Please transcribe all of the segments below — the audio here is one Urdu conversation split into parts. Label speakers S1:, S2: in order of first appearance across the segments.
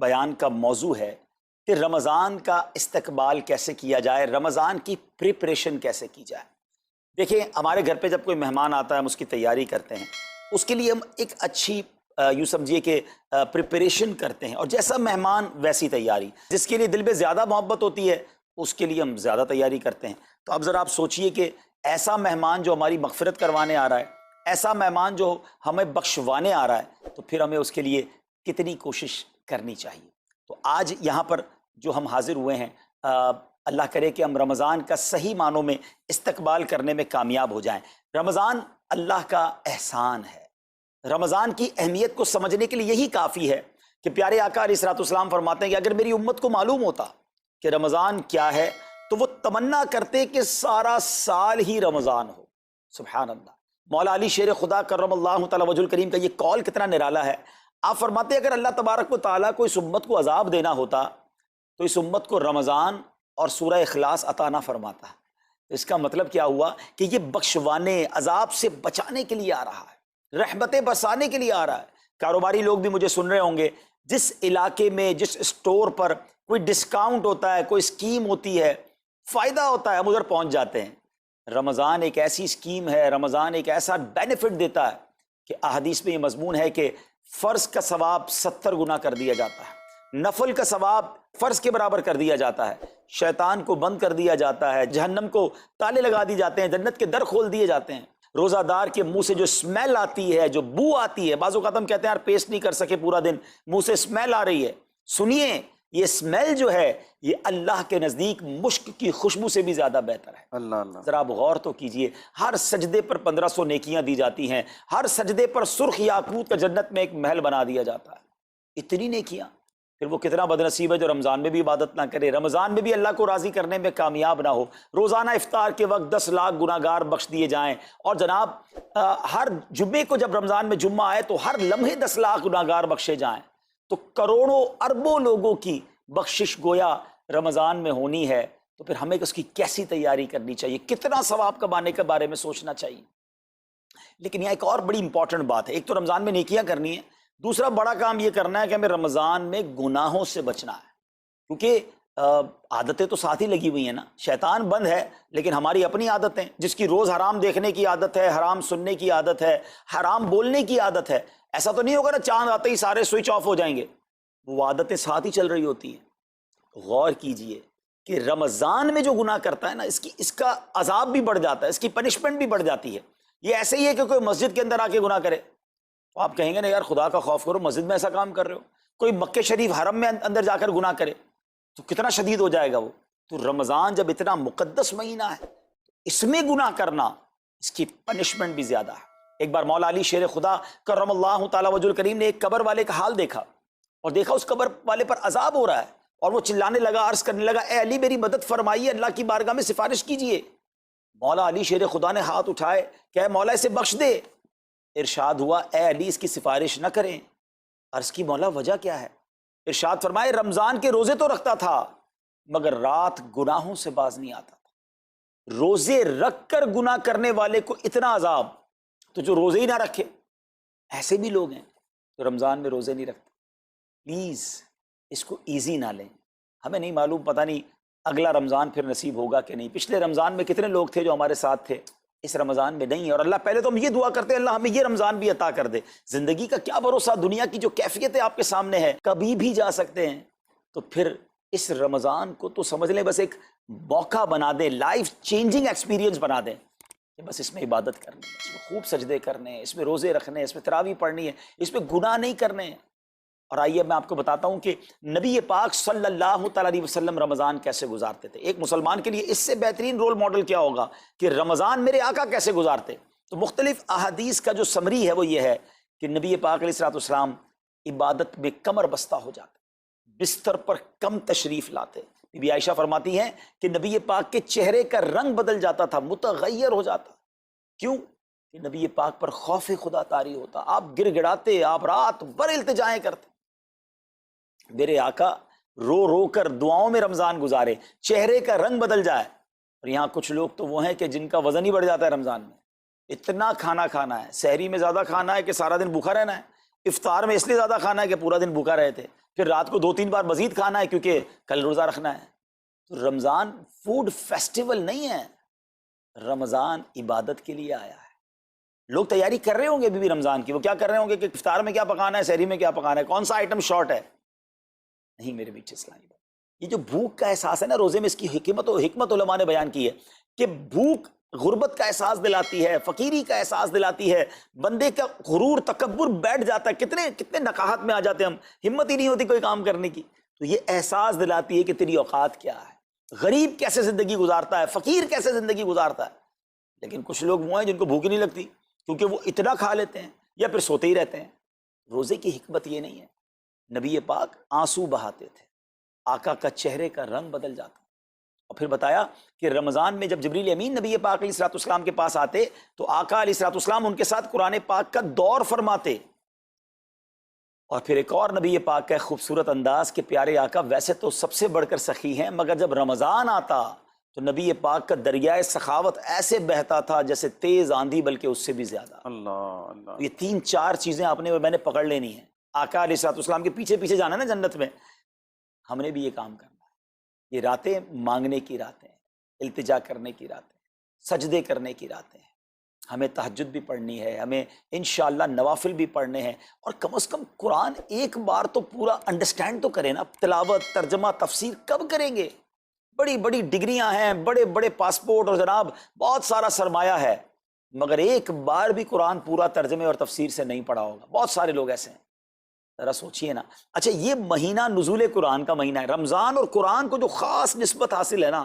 S1: بیان کا موضوع ہے کہ رمضان کا استقبال کیسے کیا جائے، رمضان کی پریپریشن کیسے کی جائے۔ دیکھیں، ہمارے گھر پہ جب کوئی مہمان آتا ہے ہم اس کی تیاری کرتے ہیں، اس کے لیے ہم ایک اچھی یوں سمجھیے کہ پریپریشن کرتے ہیں، اور جیسا مہمان ویسی تیاری، جس کے لیے دل میں زیادہ محبت ہوتی ہے اس کے لیے ہم زیادہ تیاری کرتے ہیں۔ تو اب ذرا آپ سوچئے کہ ایسا مہمان جو ہماری مغفرت کروانے آ رہا ہے، ایسا مہمان جو ہمیں بخشوانے آ رہا ہے، تو پھر ہمیں اس کے لیے کتنی کوشش کرنی چاہیے۔ تو آج یہاں پر جو ہم حاضر ہوئے ہیں، اللہ کرے کہ ہم رمضان کا صحیح معنوں میں استقبال کرنے میں کامیاب ہو جائیں۔ رمضان اللہ کا احسان ہے۔ رمضان کی اہمیت کو سمجھنے کے لیے یہی کافی ہے کہ پیارے آقا علیہ الصلوۃ والسلام فرماتے ہیں کہ اگر میری امت کو معلوم ہوتا کہ رمضان کیا ہے تو وہ تمنا کرتے کہ سارا سال ہی رمضان ہو۔ سبحان اللہ۔ مولا علی شیر خدا کرم اللہ تعالی وجہ الکریم کا یہ قول کتنا نرالا ہے۔ آپ فرماتے ہیں اگر اللہ تبارک و تعالیٰ کو اس امت کو عذاب دینا ہوتا تو اس امت کو رمضان اور سورہ اخلاص عطا نہ فرماتا۔ اس کا مطلب کیا ہوا کہ یہ بخشوانے، عذاب سے بچانے کے لیے آ رہا ہے، رحمتیں برسانے کے لیے آ رہا ہے۔ کاروباری لوگ بھی مجھے سن رہے ہوں گے، جس علاقے میں جس اسٹور پر کوئی ڈسکاؤنٹ ہوتا ہے، کوئی اسکیم ہوتی ہے، فائدہ ہوتا ہے، ہم ادھر پہنچ جاتے ہیں۔ رمضان ایک ایسی اسکیم ہے، رمضان ایک ایسا بینیفٹ دیتا ہے کہ احادیث میں یہ مضمون ہے کہ فرض کا ثواب 70 گنا کر دیا جاتا ہے، نفل کا ثواب فرض کے برابر کر دیا جاتا ہے، شیطان کو بند کر دیا جاتا ہے، جہنم کو تالے لگا دی جاتے ہیں، جنت کے در کھول دیے جاتے ہیں۔ روزہ دار کے منہ سے جو اسمیل آتی ہے، جو بو آتی ہے، بعض اوقات ہم کہتے ہیں یار پیسٹ نہیں کر سکے پورا دن، منہ سے اسمیل آ رہی ہے، سنیے یہ اسمیل جو ہے یہ اللہ کے نزدیک مشک کی خوشبو سے بھی زیادہ بہتر ہے۔
S2: اللہ اللہ۔
S1: ذرا آپ غور تو کیجئے، ہر سجدے پر 1500 نیکیاں دی جاتی ہیں، ہر سجدے پر سرخ یاقوت کا جنت میں ایک محل بنا دیا جاتا ہے، اتنی نیکیاں۔ پھر وہ کتنا بد نصیب ہے جو رمضان میں بھی عبادت نہ کرے، رمضان میں بھی اللہ کو راضی کرنے میں کامیاب نہ ہو۔ روزانہ افطار کے وقت 10 لاکھ گناہگار بخش دیے جائیں، اور جناب ہر جمعے کو جب رمضان میں جمعہ آئے تو ہر لمحے 10 لاکھ گناہگار بخشے جائیں، تو کروڑوں اربوں لوگوں کی بخشش گویا رمضان میں ہونی ہے۔ تو پھر ہمیں اس کی کیسی تیاری کرنی چاہیے، کتنا ثواب کمانے کے بارے میں سوچنا چاہیے۔ لیکن یہاں ایک اور بڑی امپورٹنٹ بات ہے، ایک تو رمضان میں نیکیاں کرنی ہے، دوسرا بڑا کام یہ کرنا ہے کہ ہمیں رمضان میں گناہوں سے بچنا ہے، کیونکہ عادتیں تو ساتھ ہی لگی ہوئی ہیں نا، شیطان بند ہے لیکن ہماری اپنی عادتیں، جس کی روز حرام دیکھنے کی عادت ہے، حرام سننے کی عادت ہے، حرام بولنے کی عادت ہے، ایسا تو نہیں ہوگا نا چاند آتے ہی سارے سوئچ آف ہو جائیں گے، وہ عادتیں ساتھ ہی چل رہی ہوتی ہیں۔ غور کیجئے کہ رمضان میں جو گناہ کرتا ہے نا، اس کا عذاب بھی بڑھ جاتا ہے، اس کی پنشمنٹ بھی بڑھ جاتی ہے۔ یہ ایسے ہی ہے کہ کوئی مسجد کے اندر آ کے گناہ کرے تو آپ کہیں گے نا یار خدا کا خوف کرو، مسجد میں ایسا کام کر رہے ہو۔ کوئی مکہ شریف حرم میں اندر جا کر گناہ کرے تو کتنا شدید ہو جائے گا وہ۔ تو رمضان جب اتنا مقدس مہینہ ہے، اس میں گناہ کرنا، اس کی پنشمنٹ بھی زیادہ ہے۔ ایک بار مولا علی شیر خدا کرم اللہ تعالی وجہ الکریم نے ایک قبر والے کا حال دیکھا، اور دیکھا اس قبر والے پر عذاب ہو رہا ہے، اور وہ چلانے لگا، عرض کرنے لگا اے علی میری مدد فرمائیے، اللہ کی بارگاہ میں سفارش کیجئے۔ مولا علی شیر خدا نے ہاتھ اٹھائے کہ اے مولا اسے بخش دے۔ ارشاد ہوا اے علی اس کی سفارش نہ کریں۔ عرض کی مولا وجہ کیا ہے؟ ارشاد فرمائے رمضان کے روزے تو رکھتا تھا مگر رات گناہوں سے باز نہیں آتا تھا۔ روزے رکھ کر گناہ کرنے والے کو اتنا عذاب، تو جو روزے ہی نہ رکھے، ایسے بھی لوگ ہیں جو رمضان میں روزے نہیں رکھتے۔ پلیز اس کو ایزی نہ لیں۔ ہمیں نہیں معلوم، پتہ نہیں اگلا رمضان پھر نصیب ہوگا کہ نہیں۔ پچھلے رمضان میں کتنے لوگ تھے جو ہمارے ساتھ تھے، اس رمضان میں نہیں ہے، اور اللہ پہلے تو ہم یہ دعا کرتے ہیں اللہ ہمیں یہ رمضان بھی عطا کر دے۔ زندگی کا کیا بھروسہ، دنیا کی جو کیفیت ہے آپ کے سامنے ہے، کبھی بھی جا سکتے ہیں۔ تو پھر اس رمضان کو تو سمجھ لیں بس ایک موقع بنا دیں، لائف چینجنگ ایکسپیرینس بنا دیں کہ بس اس میں عبادت کرنی ہے، اس میں خوب سجدے کرنے ہیں، اس میں روزے رکھنے ہیں، اس میں تراویح پڑھنی ہے، اس میں گناہ نہیں کرنے ہیں۔ اور آئیے میں آپ کو بتاتا ہوں کہ نبی پاک صلی اللہ تعالیٰ علیہ وسلم رمضان کیسے گزارتے تھے۔ ایک مسلمان کے لیے اس سے بہترین رول ماڈل کیا ہوگا کہ رمضان میرے آقا کیسے گزارتے۔ تو مختلف احادیث کا جو سمری ہے وہ یہ ہے کہ نبی پاک علیہ الصلوۃ والسلام عبادت میں کمر بستہ ہو جاتے، بستر پر کم تشریف لاتے۔ بی بی عائشہ فرماتی ہیں کہ نبی پاک کے چہرے کا رنگ بدل جاتا تھا، متغیر ہو جاتا۔ کیوں؟ کہ نبی پاک پر خوف خدا طاری ہوتا، آپ گر گڑاتے، آپ رات بھر التجائیں کرتے۔ میرے آقا رو رو کر دعاؤں میں رمضان گزارے، چہرے کا رنگ بدل جائے۔ اور یہاں کچھ لوگ تو وہ ہیں کہ جن کا وزن ہی بڑھ جاتا ہے رمضان میں، اتنا کھانا کھانا ہے، سحری میں زیادہ کھانا ہے کہ سارا دن بھوکا رہنا ہے، افطار میں اس لیے زیادہ کھانا ہے کہ پورا دن بھوکا رہے تھے، پھر رات کو 2-3 بار مزید کھانا ہے کیونکہ کل روزہ رکھنا ہے۔ تو رمضان فوڈ فیسٹیول نہیں ہے، رمضان عبادت کے لیے آیا ہے۔ لوگ تیاری کر رہے ہوں گے ابھی بھی رمضان کی، وہ کیا کر رہے ہوں گے کہ افطار میں کیا پکانا ہے، سحری میں کیا پکانا ہے، کون سا آئٹم شارٹ ہے۔ نہیں میرے میٹھے اسلامی بھائی، یہ جو بھوک کا احساس ہے نا روزے میں، اس کی حکمت علماء نے بیان کی ہے کہ بھوک غربت کا احساس دلاتی ہے، فقیری کا احساس دلاتی ہے، بندے کا غرور تکبر بیٹھ جاتا ہے، کتنے نقاہت میں آ جاتے ہیں ہم، ہمت ہی نہیں ہوتی کوئی کام کرنے کی۔ تو یہ احساس دلاتی ہے کہ تیری اوقات کیا ہے، غریب کیسے زندگی گزارتا ہے، فقیر کیسے زندگی گزارتا ہے۔ لیکن کچھ لوگ وہ ہیں جن کو بھوک ہی نہیں لگتی کیونکہ وہ اتنا کھا لیتے ہیں یا پھر سوتے ہی رہتے ہیں۔ روزے کی حکمت یہ نہیں ہے، نبی پاک آنسو بہاتے تھے، آقا کا چہرے کا رنگ بدل جاتا، اور پھر بتایا کہ رمضان میں جب جبریل امین نبی پاک علیہ الصلوۃ والسلام کے پاس آتے تو آقا علیہ الصلوۃ والسلام ان کے ساتھ قرآن پاک کا دور فرماتے۔ اور پھر ایک اور نبی پاک کا خوبصورت انداز کہ پیارے آقا ویسے تو سب سے بڑھ کر سخی ہیں، مگر جب رمضان آتا تو نبی پاک کا دریائے سخاوت ایسے بہتا تھا جیسے تیز آندھی، بلکہ اس سے بھی زیادہ۔
S2: اللہ اللہ،
S1: یہ 3-4 چیزیں آپ نے میں نے پکڑ لینی ہیں۔ آقا علیہ الصلوۃ والسلام کے پیچھے پیچھے جانا نا جنت میں، ہم نے بھی یہ کام کرنا ہے۔ یہ راتیں مانگنے کی راتیں، التجا کرنے کی راتیں، سجدے کرنے کی راتیں، ہمیں تہجد بھی پڑھنی ہے، ہمیں انشاءاللہ نوافل بھی پڑھنے ہیں، اور کم از کم قرآن ایک بار تو پورا انڈرسٹینڈ تو کریں نا۔ تلاوت، ترجمہ، تفسیر کب کریں گے؟ بڑی بڑی ڈگریاں ہیں، بڑے بڑے پاسپورٹ اور جناب بہت سارا سرمایہ ہے، مگر ایک بار بھی قرآن پورا ترجمے اور تفسیر سے نہیں پڑھا ہوگا۔ بہت سارے لوگ ایسے ہیں، ذرا سوچئے نا۔ اچھا یہ مہینہ نزول قرآن کا مہینہ ہے، رمضان اور قرآن کو جو خاص نسبت حاصل ہے نا،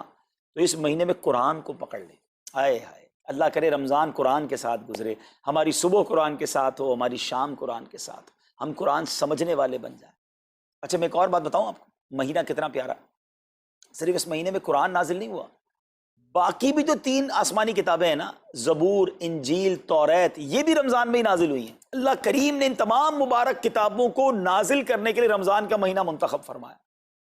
S1: تو اس مہینے میں قرآن کو پکڑ لیں۔ ہائے ہائے، اللہ کرے رمضان قرآن کے ساتھ گزرے، ہماری صبح قرآن کے ساتھ ہو، ہماری شام قرآن کے ساتھ ہو، ہم قرآن سمجھنے والے بن جائیں۔ اچھا میں ایک اور بات بتاؤں آپ کو، مہینہ کتنا پیارا ہے۔ صرف اس مہینے میں قرآن نازل نہیں ہوا، باقی بھی جو 3 آسمانی کتابیں ہیں نا، زبور، انجیل، توریت، یہ بھی رمضان میں ہی نازل ہوئی ہیں۔ اللہ کریم نے ان تمام مبارک کتابوں کو نازل کرنے کے لیے رمضان کا مہینہ منتخب فرمایا۔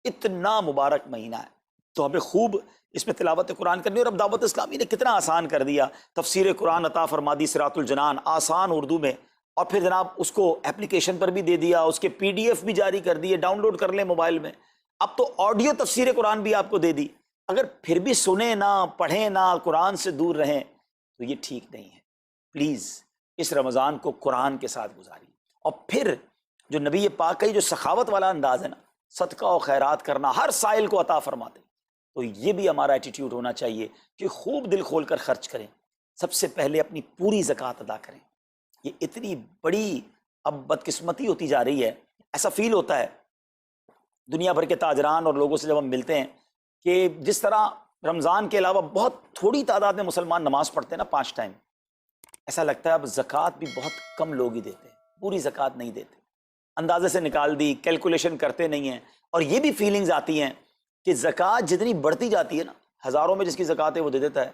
S1: اتنا مبارک مہینہ ہے، تو ہمیں خوب اس میں تلاوت قرآن کرنی ہے۔ اور اب دعوت اسلامی نے کتنا آسان کر دیا، تفسیر قرآن عطا فرما دی صراط الجنان آسان اردو میں، اور پھر جناب اس کو اپلیکیشن پر بھی دے دیا، اس کے PDF بھی جاری کر دیے، ڈاؤن لوڈ کر لیں موبائل میں۔ اب تو آڈیو تفسیر قرآن بھی آپ کو دے دی۔ اگر پھر بھی سنیں نہ، پڑھیں نہ، قرآن سے دور رہیں تو یہ ٹھیک نہیں ہے۔ پلیز اس رمضان کو قرآن کے ساتھ گزاریے۔ اور پھر جو نبی پاک کا جو سخاوت والا انداز ہے نا، صدقہ و خیرات کرنا، ہر سائل کو عطا فرماتے، تو یہ بھی ہمارا ایٹیٹیوڈ ہونا چاہیے کہ خوب دل کھول کر خرچ کریں۔ سب سے پہلے اپنی پوری زکوٰۃ ادا کریں۔ یہ اتنی بڑی اب بدقسمتی ہوتی جا رہی ہے، ایسا فیل ہوتا ہے دنیا بھر کے تاجران اور لوگوں سے جب ہم ملتے ہیں کہ جس طرح رمضان کے علاوہ بہت تھوڑی تعداد میں مسلمان نماز پڑھتے ہیں نا 5 ٹائم، ایسا لگتا ہے اب زکوٰۃ بھی بہت کم لوگ ہی دیتے ہیں، پوری زکوٰۃ نہیں دیتے، اندازے سے نکال دی، کیلکولیشن کرتے نہیں ہیں۔ اور یہ بھی فیلنگز آتی ہیں کہ زکوٰۃ جتنی بڑھتی جاتی ہے نا، ہزاروں میں جس کی زکوٰۃ ہے وہ دے دیتا ہے،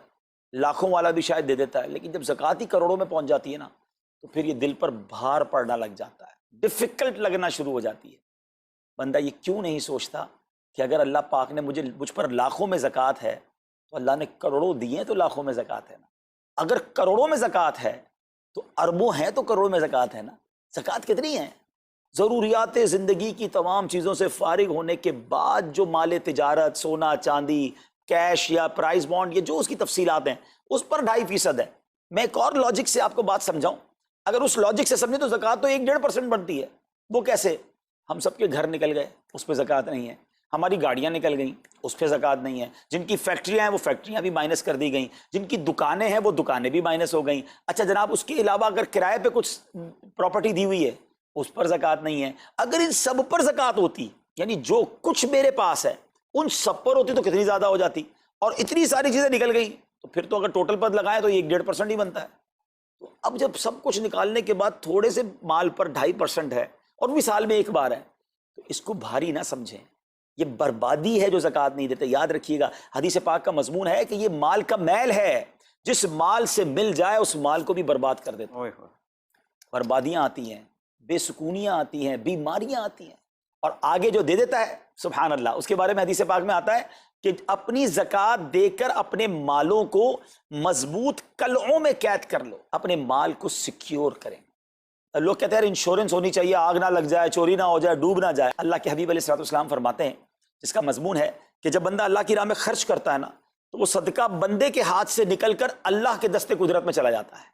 S1: لاکھوں والا بھی شاید دے دیتا ہے، لیکن جب زکوٰۃ ہی کروڑوں میں پہنچ جاتی ہے نا، تو پھر یہ دل پر بھار پڑنا لگ جاتا ہے، ڈیفیکلٹ لگنا شروع ہو جاتی ہے۔ بندہ یہ کیوں نہیں سوچتا کہ اگر اللہ پاک نے مجھ پر لاکھوں میں زکوٰۃ ہے تو اللہ نے کروڑوں دیے تو لاکھوں میں زکوٰۃ ہے نا، اگر کروڑوں میں زکوٰۃ ہے تو اربوں ہیں تو کروڑوں میں زکوٰۃ ہے نا۔ زکوٰۃ کتنی ہے؟ ضروریات زندگی کی تمام چیزوں سے فارغ ہونے کے بعد جو مال تجارت، سونا چاندی، کیش یا پرائز بانڈ، یہ جو اس کی تفصیلات ہیں، اس پر 2.5% ہے۔ میں ایک اور لاجک سے آپ کو بات سمجھاؤں، اگر اس لاجک سے سمجھیں تو زکوٰۃ تو 1-1.5% بنتی ہے۔ وہ کیسے؟ ہم سب کے گھر نکل گئے، اس پہ زکوٰۃ نہیں ہے، ہماری گاڑیاں نکل گئیں، اس پہ زکوٰۃ نہیں ہے، جن کی فیکٹریاں ہیں وہ فیکٹریاں بھی مائنس کر دی گئیں، جن کی دکانیں ہیں وہ دکانیں بھی مائنس ہو گئیں۔ اچھا جناب اس کے علاوہ اگر کرائے پہ کچھ پراپرٹی دی ہوئی ہے اس پر زکوٰۃ نہیں ہے۔ اگر ان سب پر زکوٰۃ ہوتی، یعنی جو کچھ میرے پاس ہے ان سب پر ہوتی تو کتنی زیادہ ہو جاتی، اور اتنی ساری چیزیں نکل گئیں تو پھر تو اگر ٹوٹل پر لگائیں تو 1-1.5% ہی بنتا ہے۔ تو اب جب سب کچھ نکالنے کے بعد تھوڑے سے مال پر 2.5% ہے، اور بھی سال میں ایک بار ہے، تو اس کو بھاری نہ سمجھیں، یہ بربادی ہے جو زکوٰۃ نہیں دیتے۔ یاد رکھیے گا حدیث پاک کا مضمون ہے کہ یہ مال کا میل ہے، جس مال سے مل جائے اس مال کو بھی برباد کر دیتا ہے۔ بربادیاں آتی ہیں، بے سکونیاں آتی ہیں، بیماریاں آتی ہیں، اور آگے جو دے دیتا ہے سبحان اللہ، اس کے بارے میں حدیث پاک میں آتا ہے کہ اپنی زکوٰۃ دے کر اپنے مالوں کو مضبوط قلعوں میں قید کر لو، اپنے مال کو سیکیور کریں۔ لوگ کہتے ہیں انشورنس ہونی چاہیے، آگ نہ لگ جائے، چوری نہ ہو جائے، ڈوب نہ جائے۔ اللہ کے حبیب علیہ الصلوۃ والسلام فرماتے ہیں، جس کا مضمون ہے کہ جب بندہ اللہ کی راہ میں خرچ کرتا ہے نا تو وہ صدقہ بندے کے ہاتھ سے نکل کر اللہ کے دست قدرت میں چلا جاتا ہے،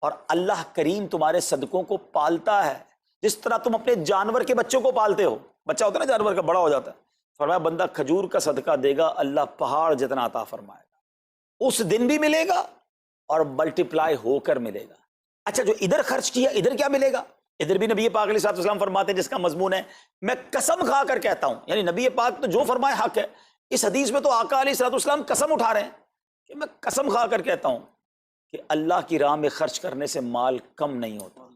S1: اور اللہ کریم تمہارے صدقوں کو پالتا ہے جس طرح تم اپنے جانور کے بچوں کو پالتے ہو۔ بچہ ہوتا ہے نا جانور کا، بڑا ہو جاتا ہے، فرمایا بندہ کھجور کا صدقہ دے گا، اللہ پہاڑ جتنا عطا فرمائے گا، اس دن بھی ملے گا اور ملٹیپلائی ہو کر ملے گا۔ اچھا، جو ادھر خرچ کیا ادھر کیا ملے گا؟ ادھر بھی نبی پاک علیہ الصلوۃ والسلام فرماتے ہیں، جس کا مضمون ہے میں قسم کھا کر کہتا ہوں، یعنی نبی پاک تو جو فرمائے حق ہے۔ اس حدیث میں تو آقا علیہ الصلوۃ والسلام قسم اٹھا رہے ہیں کہ میں قسم کھا کر کہتا ہوں کہ اللہ کی راہ میں خرچ کرنے سے مال کم نہیں ہوتا،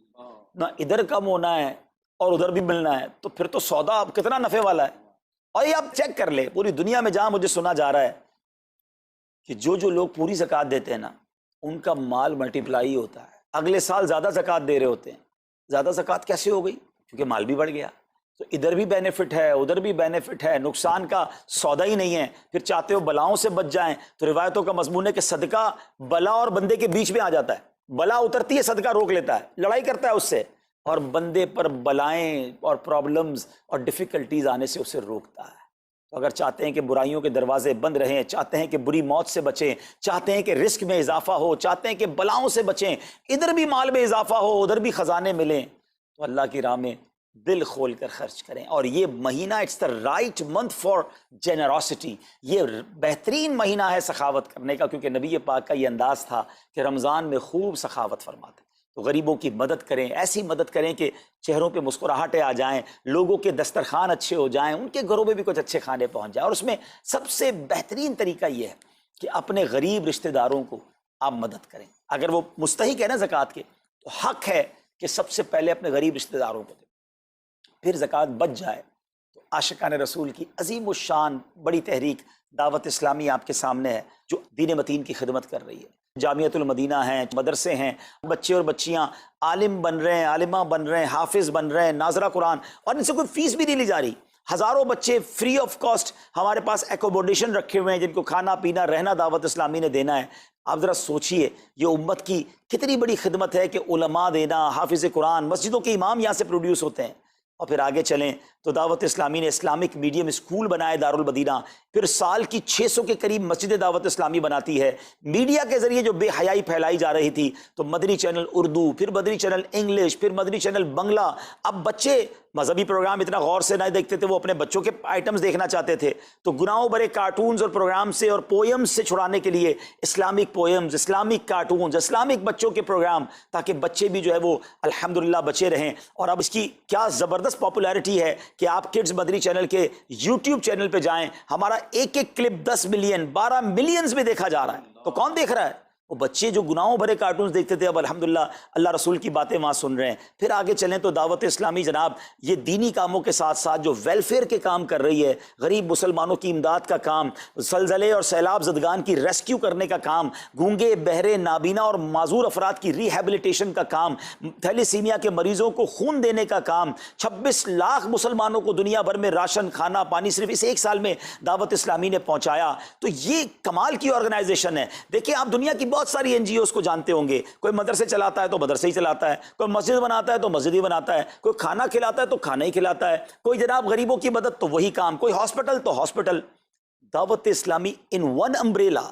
S1: نہ ادھر کم ہونا ہے اور ادھر بھی ملنا ہے، تو پھر تو سودا اب کتنا نفع والا ہے۔ اور یہ آپ چیک کر لیں، پوری دنیا میں جہاں مجھے سنا جا رہا ہے کہ جو لوگ پوری زکوٰۃ دیتے ہیں نا ان کا مال ملٹیپلائی ہوتا ہے، اگلے سال زیادہ زکوٰۃ دے رہے ہوتے ہیں۔ زیادہ زکوٰۃ کیسے ہو گئی؟ کیونکہ مال بھی بڑھ گیا، تو ادھر بھی بینیفٹ ہے ادھر بھی بینیفٹ ہے، نقصان کا سودا ہی نہیں ہے۔ پھر چاہتے ہو بلاؤں سے بچ جائیں تو روایتوں کا مضمون ہے کہ صدقہ بلا اور بندے کے بیچ میں آ جاتا ہے، بلا اترتی ہے صدقہ روک لیتا ہے، لڑائی کرتا ہے اس سے، اور بندے پر بلائیں اور پرابلمز اور ڈیفیکلٹیز آنے سے اسے روکتا ہے۔ تو اگر چاہتے ہیں کہ برائیوں کے دروازے بند رہیں، چاہتے ہیں کہ بری موت سے بچیں، چاہتے ہیں کہ رزق میں اضافہ ہو، چاہتے ہیں کہ بلاؤں سے بچیں، ادھر بھی مال میں اضافہ ہو ادھر بھی خزانے ملیں، تو اللہ کی راہ میں دل کھول کر خرچ کریں۔ اور یہ مہینہ it's the right month for generosity, یہ بہترین مہینہ ہے سخاوت کرنے کا، کیونکہ نبی پاک کا یہ انداز تھا کہ رمضان میں خوب سخاوت فرماتے۔ تو غریبوں کی مدد کریں، ایسی مدد کریں کہ چہروں پہ مسکراہٹیں آ جائیں، لوگوں کے دسترخوان اچھے ہو جائیں، ان کے گھروں میں بھی کچھ اچھے کھانے پہنچ جائیں۔ اور اس میں سب سے بہترین طریقہ یہ ہے کہ اپنے غریب رشتہ داروں کو آپ مدد کریں۔ اگر وہ مستحق ہے نا زکوٰۃ کے تو حق ہے کہ سب سے پہلے اپنے غریب رشتہ داروں کو دیں، پھر زکوٰۃ بچ جائے تو عاشقان رسول کی عظیم الشان بڑی تحریک دعوت اسلامی آپ کے سامنے ہے، جو دین متین کی خدمت کر رہی ہے۔ جامعۃ المدینہ ہیں، مدرسے ہیں، بچے اور بچیاں عالم بن رہے ہیں، عالمہ بن رہے ہیں، حافظ بن رہے ہیں، ناظرہ قرآن، اور ان سے کوئی فیس بھی نہیں لی جا رہی۔ ہزاروں بچے فری آف کاسٹ ہمارے پاس ایکوموڈیشن رکھے ہوئے ہیں، جن کو کھانا پینا رہنا دعوت اسلامی نے دینا ہے۔ آپ ذرا سوچئے یہ امت کی کتنی بڑی خدمت ہے کہ علماء دینا، حافظ قرآن، مسجدوں کے امام یہاں سے پروڈیوس ہوتے ہیں۔ اور پھر آگے چلیں تو دعوت اسلامی نے اسلامک میڈیم اسکول بنائے دارالمدینہ، پھر سال کی 600 کے قریب مسجد دعوت اسلامی بناتی ہے۔ میڈیا کے ذریعے جو بے حیائی پھیلائی جا رہی تھی، تو مدنی چینل اردو، پھر مدنی چینل انگلش، پھر مدنی چینل بنگلہ۔ اب بچے مذہبی پروگرام اتنا غور سے نہیں دیکھتے تھے، وہ اپنے بچوں کے آئٹمز دیکھنا چاہتے تھے، تو گناہوں بھرے کارٹونز اور پروگرام سے اور پوئمز سے چھڑانے کے لیے Islamic poems, Islamic cartoons, Islamic بچوں کے پروگرام، تاکہ بچے بھی جو ہے وہ الحمدللہ بچے رہیں۔ اور اب اس کی کیا زبردست پاپولیرٹی ہے کہ آپ کڈز مدنی چینل کے یوٹیوب چینل پہ جائیں، ہمارا ایک ایک کلپ 10 ملین 12 ملینز میں دیکھا جا رہا ہے۔ تو کون دیکھ رہا ہے؟ وہ بچے جو گناہوں بھرے کارٹونز دیکھتے تھے، اب الحمدللہ اللہ رسول کی باتیں وہاں سن رہے ہیں۔ پھر آگے چلیں تو دعوت اسلامی جناب یہ دینی کاموں کے ساتھ ساتھ جو ویلفیئر کے کام کر رہی ہے، غریب مسلمانوں کی امداد کا کام، زلزلے اور سیلاب زدگان کی ریسکیو کرنے کا کام، گونگے بہرے نابینا اور معذور افراد کی ریہیبلیٹیشن کا کام، تھیلیسیمیا کے مریضوں کو خون دینے کا کام، 26 لاکھ مسلمانوں کو دنیا بھر میں راشن کھانا پانی صرف اس ایک سال میں دعوت اسلامی نے پہنچایا۔ تو یہ کمال کی آرگنائزیشن ہے۔ دیکھیں آپ دنیا کی بہت ساری این جی اوز کو جانتے ہوں گے، کوئی مدرسے چلاتا ہے تو مدرسے ہی چلاتا ہے، کوئی مسجد بناتا ہے تو مسجد ہی بناتا ہے، کوئی کھانا کھلاتا ہے تو کھانا ہی کھلاتا ہے، کوئی جناب غریبوں کی مدد تو وہی کام، کوئی ہاسپٹل تو ہاسپٹل۔ دعوت اسلامی ان ون امبریلا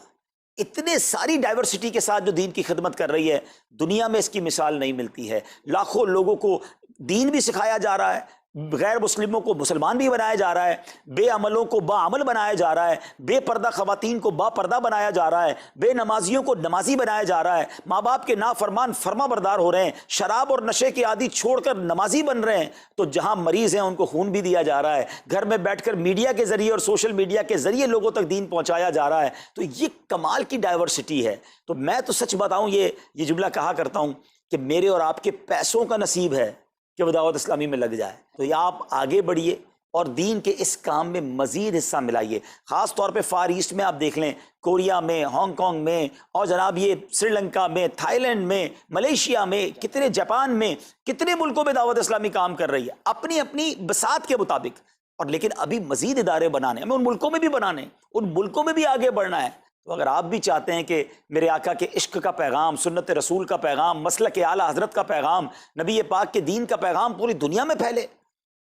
S1: اتنے ساری ڈائیورسٹی کے ساتھ جو دین کی خدمت کر رہی ہے، دنیا میں اس کی مثال نہیں ملتی ہے۔ لاکھوں لوگوں کو دین بھی سکھایا جا رہا ہے، غیر مسلموں کو مسلمان بھی بنایا جا رہا ہے، بے عملوں کو با عمل بنایا جا رہا ہے، بے پردہ خواتین کو با پردہ بنایا جا رہا ہے، بے نمازیوں کو نمازی بنایا جا رہا ہے، ماں باپ کے نافرمان فرما بردار ہو رہے ہیں، شراب اور نشے کے عادی چھوڑ کر نمازی بن رہے ہیں، تو جہاں مریض ہیں ان کو خون بھی دیا جا رہا ہے، گھر میں بیٹھ کر میڈیا کے ذریعے اور سوشل میڈیا کے ذریعے لوگوں تک دین پہنچایا جا رہا ہے۔ تو یہ کمال کی ڈائیورسٹی ہے۔ تو میں تو سچ بتاؤں یہ جملہ کہا کرتا ہوں کہ میرے اور آپ کے پیسوں کا نصیب ہے کہ وہ دعوت اسلامی میں لگ جائے۔ تو یہ آپ آگے بڑھیے اور دین کے اس کام میں مزید حصہ ملائیے۔ خاص طور پہ فار ایسٹ میں آپ دیکھ لیں، کوریا میں، ہانگ کانگ میں، اور جناب یہ سری لنکا میں، تھائی لینڈ میں، ملیشیا میں، کتنے جاپان میں، کتنے ملکوں میں دعوت اسلامی کام کر رہی ہے اپنی اپنی بساط کے مطابق۔ اور لیکن ابھی مزید ادارے بنانے، ہمیں ان ملکوں میں بھی بنانے، ان ملکوں میں بھی آگے بڑھنا ہے۔ تو اگر آپ بھی چاہتے ہیں کہ میرے آقا کے عشق کا پیغام، سنت رسول کا پیغام، مسلک اعلیٰ حضرت کا پیغام، نبی پاک کے دین کا پیغام پوری دنیا میں پھیلے،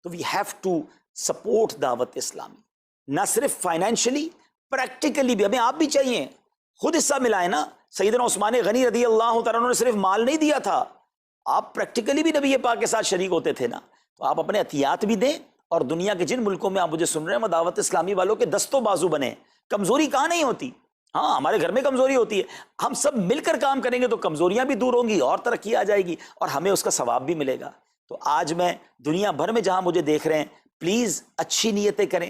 S1: تو وی ہیو ٹو سپورٹ دعوت اسلامی، نہ صرف فائنینشلی، پریکٹیکلی بھی. ہمیں آپ بھی چاہیے، خود حصہ ملائیں نا. سیدنا عثمان غنی رضی اللہ تعالیٰ عنہ نے صرف مال نہیں دیا تھا، آپ پریکٹیکلی بھی نبی پاک کے ساتھ شریک ہوتے تھے نا. تو آپ اپنے عطیات بھی دیں، اور دنیا کے جن ملکوں میں آپ مجھے سن رہے ہیں وہ دعوت اسلامی والوں کے دست و بازو بنے. کمزوری کہاں نہیں ہوتی، ہاں ہمارے گھر میں کمزوری ہوتی ہے، ہم سب مل کر کام کریں گے تو کمزوریاں بھی دور ہوں گی اور ترقی آ جائے گی اور ہمیں اس کا ثواب بھی ملے گا. تو آج میں دنیا بھر میں جہاں مجھے دیکھ رہے ہیں، پلیز اچھی نیتیں کریں.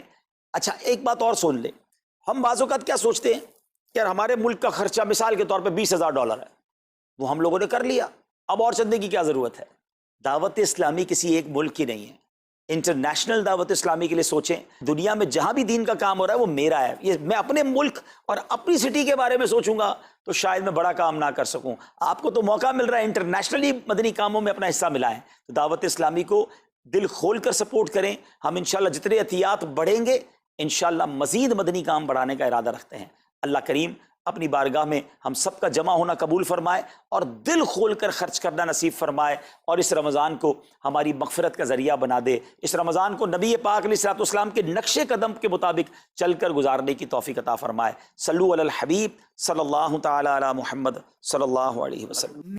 S1: اچھا ایک بات اور سن لیں، ہم بعض اوقات کیا سوچتے ہیں کہ یار ہمارے ملک کا خرچہ مثال کے طور پہ $20,000 ہے، وہ ہم لوگوں نے کر لیا، اب اور چندے کی کیا ضرورت ہے. دعوت اسلامی کسی ایک ملک کی نہیں ہے، انٹرنیشنل دعوت اسلامی کے لیے سوچیں. دنیا میں جہاں بھی دین کا کام ہو رہا ہے وہ میرا ہے. یہ میں اپنے ملک اور اپنی سٹی کے بارے میں سوچوں گا تو شاید میں بڑا کام نہ کر سکوں. آپ کو تو موقع مل رہا ہے انٹرنیشنلی مدنی کاموں میں اپنا حصہ ملائیں. تو دعوت اسلامی کو دل کھول کر سپورٹ کریں. ہم انشاءاللہ جتنے عطیات بڑھیں گے انشاءاللہ مزید مدنی کام بڑھانے کا ارادہ رکھتے ہیں. اللہ کریم اپنی بارگاہ میں ہم سب کا جمع ہونا قبول فرمائے اور دل کھول کر خرچ کرنا نصیب فرمائے، اور اس رمضان کو ہماری مغفرت کا ذریعہ بنا دے. اس رمضان کو نبی پاک علیہ الصلوۃ والسلام کے نقش قدم کے مطابق چل کر گزارنے کی توفیق عطا فرمائے. صلو علی الحبیب صلی اللہ تعالی علی محمد صلی اللہ علیہ وسلم.